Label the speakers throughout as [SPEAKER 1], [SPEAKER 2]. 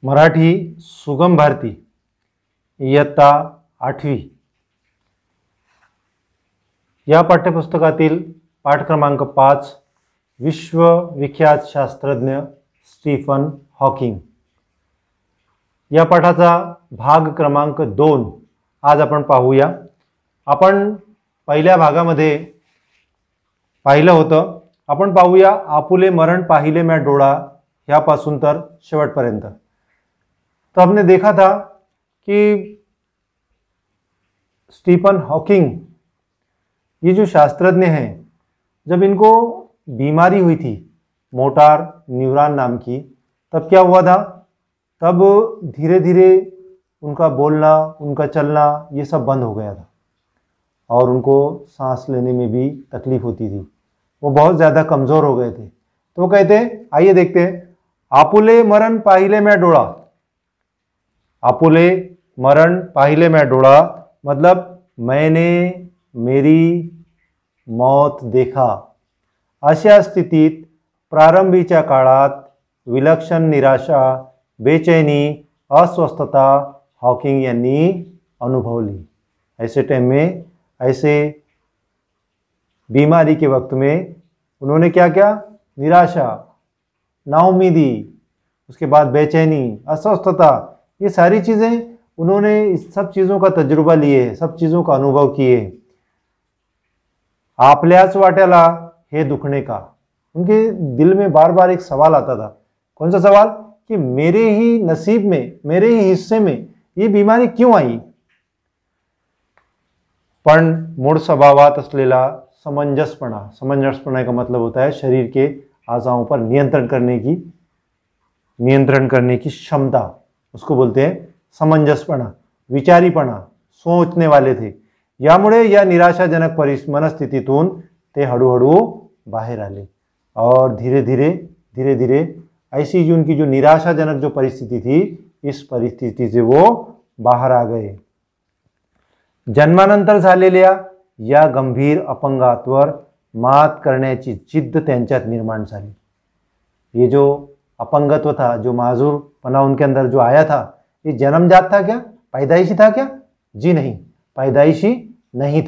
[SPEAKER 1] मराठी सुगम भारती इयत्ता 8वी या पाठ्यपुस्तकातील पाठ क्रमांक 5 विश्वविख्यात शास्त्रज्ञ स्टीफन हॉकिंग या पाठाचा भाग क्रमांक 2 आज आपण पाहूया। आपण पहिल्या भागामध्ये पाहिलं होतं, आपण पाहूया आपुले मरण पाहिले मैं डोळा यापासून तर शेवटपर्यंत। तो हमने देखा था कि स्टीफन हॉकिंग ये जो शास्त्रज्ञ हैं, जब इनको बीमारी हुई थी मोटार न्यूरॉन नाम की, तब क्या हुआ था, तब धीरे धीरे उनका बोलना, उनका चलना ये सब बंद हो गया था और उनको सांस लेने में भी तकलीफ होती थी। वो बहुत ज़्यादा कमज़ोर हो गए थे। तो वो कहते हैं, आइए देखते हैं, आपुले मरण पाहिले मैं डोळा। आपुले मरण पाहिले मैं डोळा मतलब मैंने मेरी मौत देखा। अशा स्थितीत प्रारंभीच्या काळात विलक्षण निराशा, बेचैनी, अस्वस्थता हॉकिंग यांनी अनुभवली। ऐसे टाइम में, ऐसे बीमारी के वक्त में उन्होंने क्या क्या, निराशा, नाउमीदी, उसके बाद बेचैनी, अस्वस्थता, ये सारी चीज़ें उन्होंने इस सब चीज़ों का तजुर्बा लिए, सब चीज़ों का अनुभव किए। आपल्याच वाट्याला हे दुखणे का, उनके दिल में बार बार एक सवाल आता था। कौन सा सवाल, कि मेरे ही नसीब में, मेरे ही हिस्से में ये बीमारी क्यों आई। पण मूळ स्वभावात असलेला समंजसपणा, समंजसपना का मतलब होता है शरीर के आजाओं पर नियंत्रण करने की क्षमता, उसको बोलते हैं समंजसपणा, विचारीपणा, सोचने वाले थे। यामुळे या निराशाजनक मनस्थितीतून ते हळूहळू बाहेर आले और धीरे धीरे ऐसी जो उनकी जो निराशाजनक जो परिस्थिति थी, इस परिस्थिति से वो बाहर आ गए। जन्मानंतर झालेल्या या गंभीर अपंगात्वर मात करण्याची जिद्द त्यांच्यात निर्माण झाली। ये जो अपंगत्व था, जो माजूरपना उनके अंदर जो आया था, ये जन्मजात था क्या, पैदाइशी था क्या? जी नहीं, पैदाइशी नहीं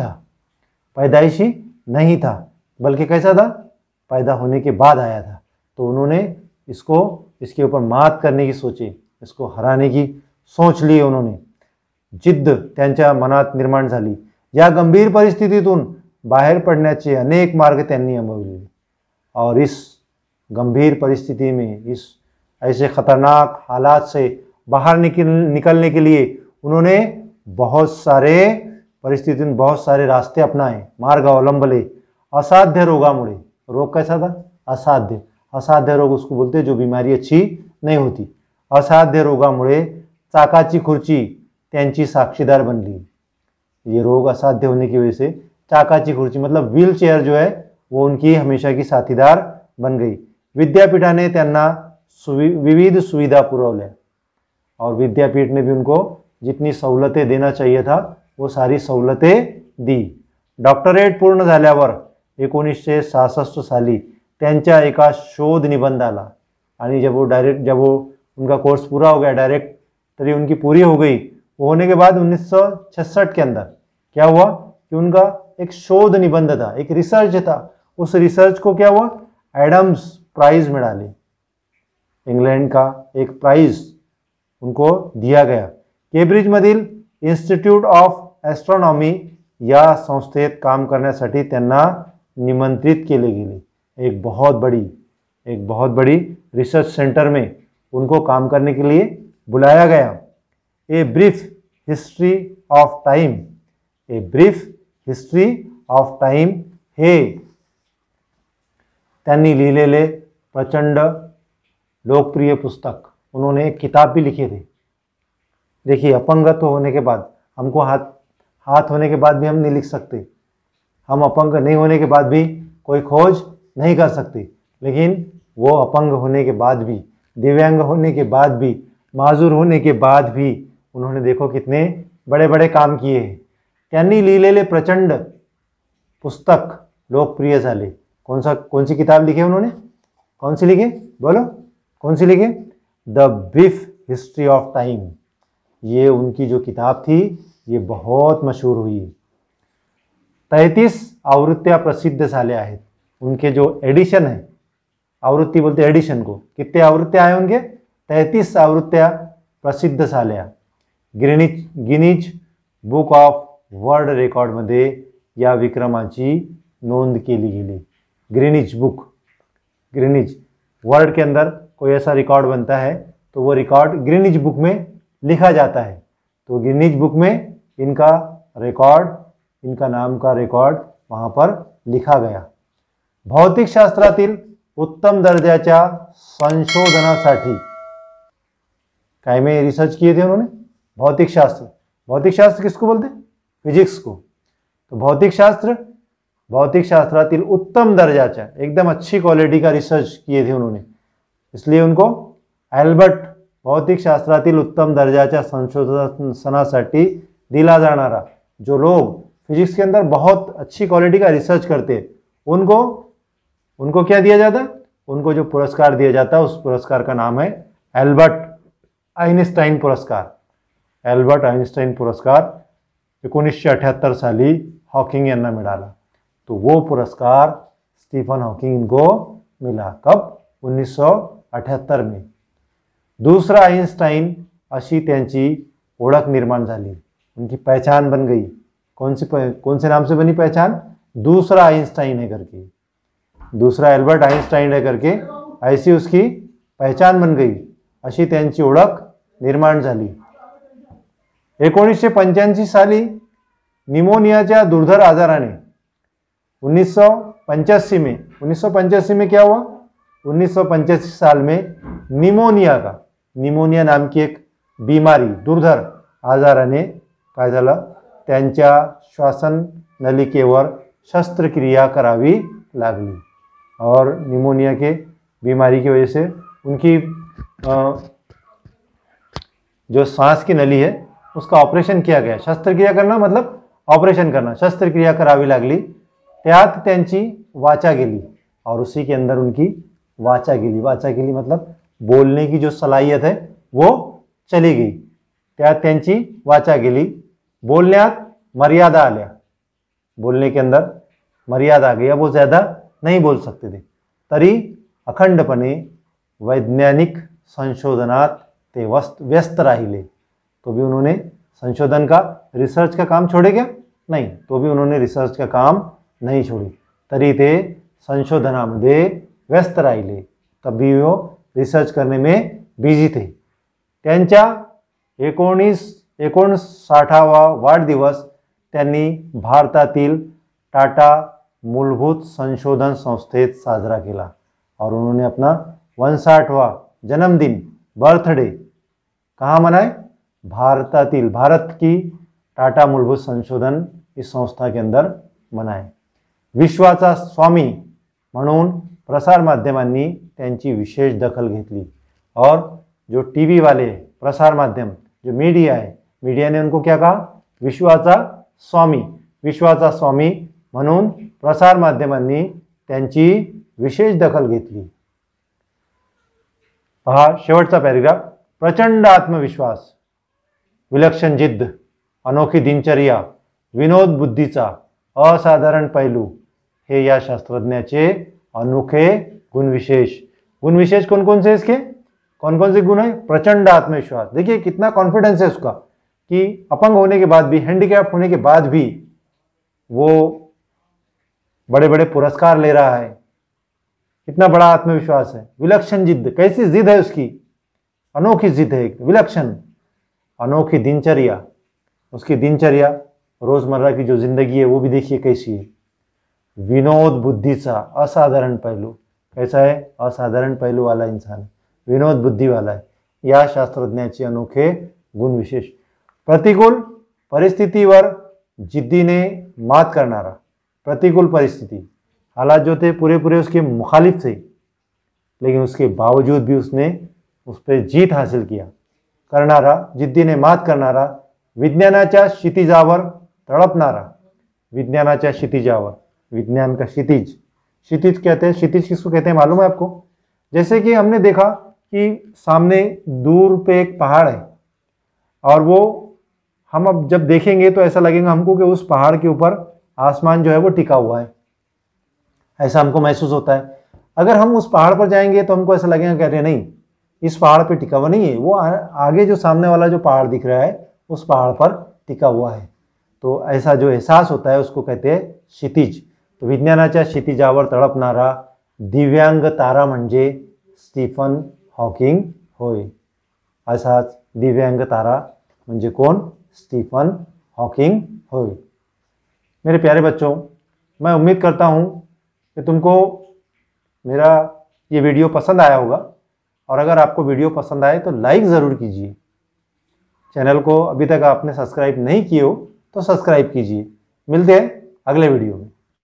[SPEAKER 1] था, बल्कि कैसा था, पैदा होने के बाद आया था। तो उन्होंने इसके ऊपर मात करने की सोची, इसको हराने की सोच ली उन्होंने, जिद्द त्यांच्या मनात निर्माण झाली। या गंभीर परिस्थितीतून बाहेर पडण्याचे अनेक मार्ग त्यांनी अनुभवले और इस गंभीर परिस्थिति में, इस ऐसे खतरनाक हालात से बाहर निकलने के लिए उन्होंने बहुत सारे रास्ते अपनाए, मार्ग अवलंबले। असाध्य रोगामुळे, रोग कैसा था, असाध्य रोग उसको बोलते जो बीमारी अच्छी नहीं होती। असाध्य रोगामुळे चाकाची खुर्ची त्यांची साक्षीदार बनली। ये रोग असाध्य होने की वजह से चाकाची खुर्ची मतलब व्हील चेयर जो है वो उनकी हमेशा की साथीदार बन गई। विद्यापीठाने त्यांना विविध सुविधा पुरवल्या और विद्यापीठ ने भी उनको जितनी सहूलतें देना चाहिए था वो सारी सहूलतें दी। डॉक्टरेट पूर्ण झाल्यावर 1966 साली त्यांच्या एका शोध निबंधाला, आणि जब वो उनका कोर्स पूरा हो गया, डायरेक्टरी उनकी पूरी हो गई, वो होने के बाद 1966 के अंदर क्या हुआ कि उनका एक शोध निबंध था, एक रिसर्च था। उस रिसर्च को क्या हुआ, एडम्स प्राइज मिळाले, इंग्लैंड का एक प्राइज उनको दिया गया। केम्ब्रिज मधील इन्स्टिट्यूट ऑफ एस्ट्रोनॉमी या संस्थेत काम करण्यासाठी त्यांना निमंत्रित केले गेले। एक बहुत बड़ी रिसर्च सेंटर में उनको काम करने के लिए बुलाया गया। A brief history of time हे त्यांनी लिहिलेले प्रचंड लोकप्रिय पुस्तक, उन्होंने एक किताब भी लिखे थे। देखिए, अपंगत्व होने के बाद हमको हाथ होने के बाद भी हम नहीं लिख सकते, हम अपंग नहीं होने के बाद भी कोई खोज नहीं कर सकते, लेकिन वो अपंग होने के बाद भी, दिव्यांग होने के बाद भी, माजूर होने के बाद भी उन्होंने देखो कितने बड़े बड़े काम किए हैं। त्यांनी लिहिलेले प्रचंड पुस्तक लोकप्रिय झाले। कौन सी किताब लिखी उन्होंने, कौन सी लिखी, बोलो कौन सी लिखी, the brief history of time, ये उनकी जो किताब थी ये बहुत मशहूर हुई। 33 आवृत्त्या प्रसिद्ध झाल्या आहेत। उनके जो एडिशन है, आवृत्ति बोलते एडिशन को, कितने आवृत्त्या आहे उनके? 33 आवृत्त्या प्रसिद्ध झाल्या। गिनीज बुक ऑफ वर्ल्ड रेकॉर्डमध्ये या विक्रमाची नोंद केली गेली। ग्रीनिज वर्ल्ड के अंदर कोई ऐसा रिकॉर्ड बनता है तो वो रिकॉर्ड ग्रीनिज बुक में लिखा जाता है। तो ग्रीनिज बुक में इनका रिकॉर्ड, इनका नाम का रिकॉर्ड वहाँ पर लिखा गया। भौतिकशास्त्रातील उत्तम दर्जाच्या संशोधनासाठी काय में रिसर्च किए थे उन्होंने? भौतिकशास्त्र किसको बोलते? फिजिक्स को। तो भौतिकशास्त्रातील उत्तम दर्जाच्या, एकदम अच्छी क्वालिटी का रिसर्च किए थे उन्होंने, इसलिए उनको एल्बर्ट भौतिकशास्त्रातील उत्तम दर्जाच्या संशोधनासाठी दिला जाणारा, जो लोग फिजिक्स के अंदर बहुत अच्छी क्वालिटी का रिसर्च करते हैं उनको क्या दिया जाता? उनको जो पुरस्कार दिया जाता है उस पुरस्कार का नाम है एल्बर्ट आइन्स्टाईन पुरस्कार। एल्बर्ट आइन्स्टाईन पुरस्कार 1978 साली हॉकिंग यांना मिळाला। तो वो पुरस्कार स्टीफन हॉकिंग इनको मिला कब? 1978 में। दूसरा आइन्स्टाईन अशी त्यांची ओळख निर्माण झाली, उनकी पहचान बन गई। कौन से नाम से बनी पहचान? दूसरा आइन्स्टाइन है करके, दूसरा एल्बर्ट आइन्स्टाइन है करके ऐसी उसकी पहचान बन गई, अशी त्यांची ओळख निर्माण झाली। 1985 साली निमोनियाच्या दुर्धर आजाराने 1985 में क्या हुआ? 1985 साल में निमोनिया नाम की एक बीमारी, दुर्धर आजाराने काय झालं? त्यांच्या श्वासन नलिकेवर शस्त्रक्रिया करावी लागली और निमोनिया के बीमारी की वजह से उनकी जो सांस की नली है उसका ऑपरेशन किया गया। शस्त्रक्रिया करना मतलब ऑपरेशन करना, शस्त्रक्रिया करावी लागली। त्यात त्यांची वाचा गेली और उसी के अंदर उनकी वाचा गेली मतलब बोलने की जो सलाहियत है वो चली गई। त्यात त्यांची वाचा गेली, बोलण्यात मर्यादा आल्या, बोलने के अंदर मर्यादा आ गई, अब वो ज़्यादा नहीं बोल सकते थे। तरी अखंडपणे वैज्ञानिक संशोधनात ते व्यस्त राहिले। तो भी उन्होंने संशोधन का, रिसर्च का काम छोड़े क्या? नहीं, तो भी उन्होंने रिसर्च का काम नहीं छोड़ी, तरी ते संशोधनामध्ये व्यस्त राहिले, तभी वो रिसर्च करने में बिजी थे। त्यांच्या 59वा वाढदिवस त्यांनी भारतातील टाटा मूलभूत संशोधन संस्थेत साजरा केला और उन्होंने अपना 59वां जन्मदिन, बर्थडे कहाँ मनाए? भारत की टाटा मूलभूत संशोधन इस संस्था के अंदर मनाए। विश्वाचा स्वामी म्हणून प्रसार माध्यमांनी त्यांची विशेष दखल घेतली और जो टीवी वाले प्रसार माध्यम, जो मीडिया है, मीडिया ने उनको क्या कहा? विश्वाचा स्वामी म्हणून प्रसार माध्यमांनी त्यांची विशेष दखल घेतली। पहा शेवटचा पॅराग्राफ। प्रचंड आत्मविश्वास, विलक्षण जिद्द, अनोखी दिनचर्या, विनोद बुद्धीचा असाधारण पैलू हे या शास्त्रज्ञाचे अनोखे गुणविशेष कौन कौन से इसके? कौन कौन से गुण है? प्रचंड आत्मविश्वास, देखिए कितना कॉन्फिडेंस है उसका कि अपंग होने के बाद भी, हैंडीकैप होने के बाद भी वो बड़े बड़े पुरस्कार ले रहा है, कितना बड़ा आत्मविश्वास है। विलक्षण जिद्द, कैसी जिद है उसकी? अनोखी जिद है, विलक्षण। अनोखी दिनचर्या, उसकी दिनचर्या रोजमर्रा की जो जिंदगी है वो भी देखिए कैसी है। विनोद बुद्धीचा असाधारण पहलू, कैसा है? असाधारण पहलू वाला इंसान, विनोद बुद्धि वाला है। या शास्त्रज्ञाचे अनोखे गुण विशेष। प्रतिकूल परिस्थितीवर जिद्दीने मात करनारा, प्रतिकूल परिस्थिति, हालात जो थे पूरे उसके मुखालिफ थे, लेकिन उसके बावजूद भी उसने उस पर जीत हासिल किया करनारा, जिद्दीने मात करनारा, विज्ञानाच्या क्षितिजावर तड़पनारा, विज्ञानाच्या क्षितिजावर, विज्ञान का क्षितिज कहते हैं। क्षितिज किसको कहते हैं मालूम है आपको? जैसे कि हमने देखा कि सामने दूर पे एक पहाड़ है और वो हम अब जब देखेंगे तो ऐसा लगेगा हमको कि उस पहाड़ के ऊपर आसमान जो है वो टिका हुआ है, ऐसा हमको महसूस होता है। अगर हम उस पहाड़ पर जाएंगे तो हमको ऐसा लगेगा कह रहे नहीं, इस पहाड़ पे टिका हुआ नहीं है, वो आगे जो सामने वाला जो पहाड़ दिख रहा है उस पहाड़ पर टिका हुआ है। तो ऐसा जो एहसास होता है उसको कहते हैं क्षितिज। तो विज्ञानाच्या क्षितिजावर तळपणारा दिव्यांग तारा म्हणजे स्टीफन हॉकिंग होय। असाच दिव्यांग तारा म्हणजे कोण? स्टीफन हॉकिंग होय। मेरे प्यारे बच्चों, मैं उम्मीद करता हूँ कि तुमको मेरा ये वीडियो पसंद आया होगा, और अगर आपको वीडियो पसंद आए तो लाइक ज़रूर कीजिए। चैनल को अभी तक आपने सब्सक्राइब नहीं किए हो तो सब्सक्राइब कीजिए। मिलते हैं अगले वीडियो में।